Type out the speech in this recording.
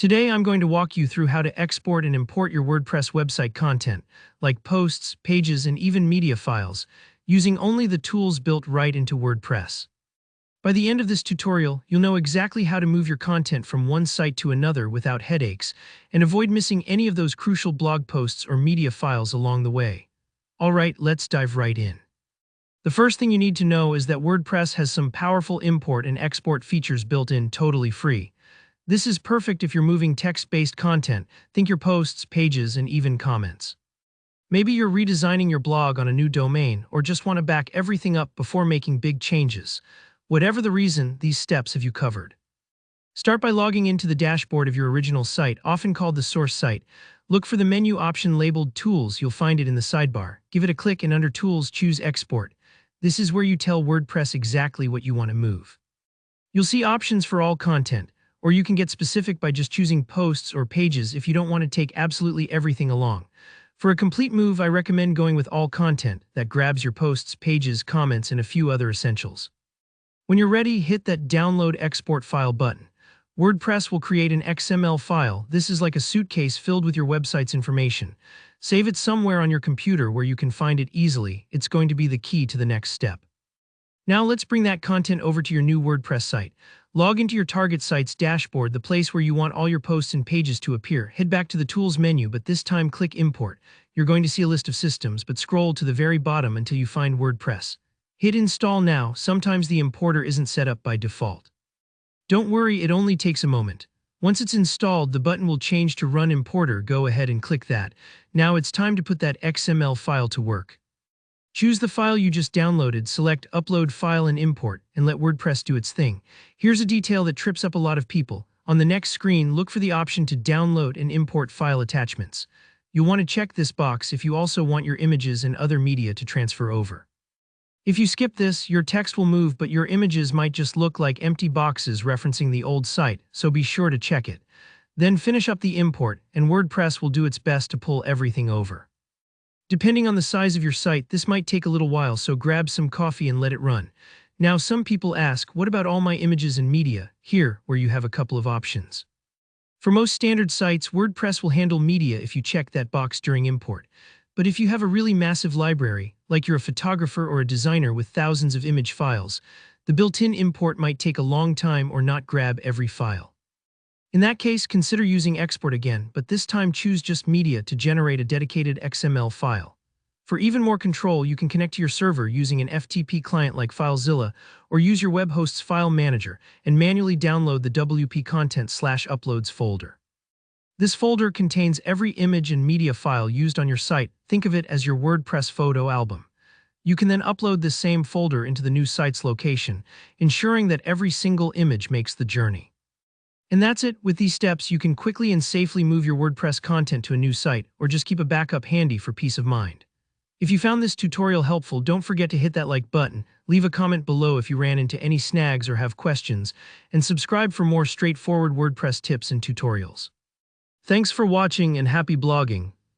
Today I'm going to walk you through how to export and import your WordPress website content, like posts, pages, and even media files, using only the tools built right into WordPress. By the end of this tutorial, you'll know exactly how to move your content from one site to another without headaches, and avoid missing any of those crucial blog posts or media files along the way. Alright, let's dive right in. The first thing you need to know is that WordPress has some powerful import and export features built in totally free. This is perfect if you're moving text-based content, think your posts, pages, and even comments. Maybe you're redesigning your blog on a new domain or just want to back everything up before making big changes. Whatever the reason, these steps have you covered. Start by logging into the dashboard of your original site, often called the source site. Look for the menu option labeled Tools. You'll find it in the sidebar. Give it a click and under Tools, choose Export. This is where you tell WordPress exactly what you want to move. You'll see options for all content, or you can get specific by just choosing posts or pages if you don't want to take absolutely everything along. For a complete move, I recommend going with all content that grabs your posts, pages, comments, and a few other essentials. When you're ready, hit that Download Export File button. WordPress will create an XML file. This is like a suitcase filled with your website's information. Save it somewhere on your computer where you can find it easily. It's going to be the key to the next step. Now let's bring that content over to your new WordPress site. Log into your target site's dashboard, the place where you want all your posts and pages to appear. Head back to the Tools menu, but this time click Import. You're going to see a list of systems, but scroll to the very bottom until you find WordPress. Hit Install now. Sometimes the importer isn't set up by default. Don't worry, it only takes a moment. Once it's installed, the button will change to Run Importer. Go ahead and click that. Now it's time to put that XML file to work. Choose the file you just downloaded, select Upload File and Import, and let WordPress do its thing. Here's a detail that trips up a lot of people. On the next screen, look for the option to download and import file attachments. You'll want to check this box if you also want your images and other media to transfer over. If you skip this, your text will move, but your images might just look like empty boxes referencing the old site, so be sure to check it. Then finish up the import, and WordPress will do its best to pull everything over. Depending on the size of your site, this might take a little while, so grab some coffee and let it run. Now, some people ask, what about all my images and media? Here, where you have a couple of options. For most standard sites, WordPress will handle media if you check that box during import. But if you have a really massive library, like you're a photographer or a designer with thousands of image files, the built-in import might take a long time or not grab every file. In that case, consider using Export again, but this time choose just Media to generate a dedicated XML file. For even more control, you can connect to your server using an FTP client like FileZilla, or use your web host's file manager and manually download the WP Content/Uploads folder. This folder contains every image and media file used on your site. Think of it as your WordPress photo album. You can then upload this same folder into the new site's location, ensuring that every single image makes the journey. And that's it. With these steps, you can quickly and safely move your WordPress content to a new site, or just keep a backup handy for peace of mind. If you found this tutorial helpful, don't forget to hit that like button, leave a comment below if you ran into any snags or have questions, and subscribe for more straightforward WordPress tips and tutorials. Thanks for watching and happy blogging.